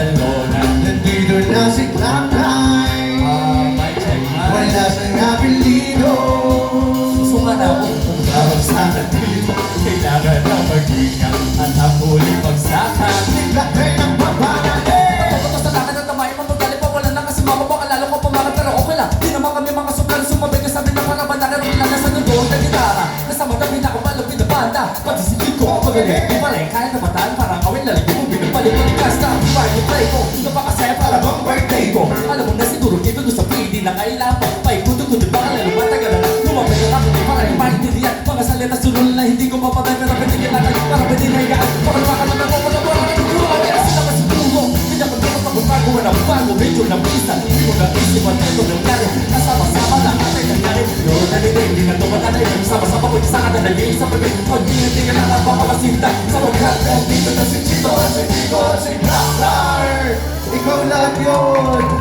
Barcelona. Nandito na si Cloud9. Mic check, mic. Wala siyang apelido. Susungan ako kung tawag sana dito. Kailangan na mag-ingat at hamuling pagsakat. Bigla kayo ng babanale. Pagkato sa lakad at tamayin mo magaling pa wala na kasi mababa lalo ko pumangat pero okay lang. Di naman kami mga sukal sumabay ka sabi na para ba naroon lang nasa nundong na gitara. Kasama kami na kumalapit na banda. Pati si Kiko magaling di pa rin kaya na bataan parang kawin lalagyan mo binabalik podcast na party play ko. Ito pa kasi para bang birthday ko. Alam mo na siguro dito doon sa PD na kailangan pa. Paikuto-kuto ba lalo matagal na lumapit na ako para ipaintindihan. Mga salita sunod na hindi ko mapatay pero pinigyan natin para pwede na higaan. Para makaman ako para kaya sila masituro. Hindi na pagkakot ako bago na bago medyo na pista. Hindi mo na isipan ito nangyari. Kasama-sama lang atay nangyari. Yun na din hindi na tumatanay. Sama-sama ko isa ka na nag-iisa pag hindi ka na napapakasinta. Sa wagkat dito na si Chito at si Chico at si Blacklar. Ikaw lang yun.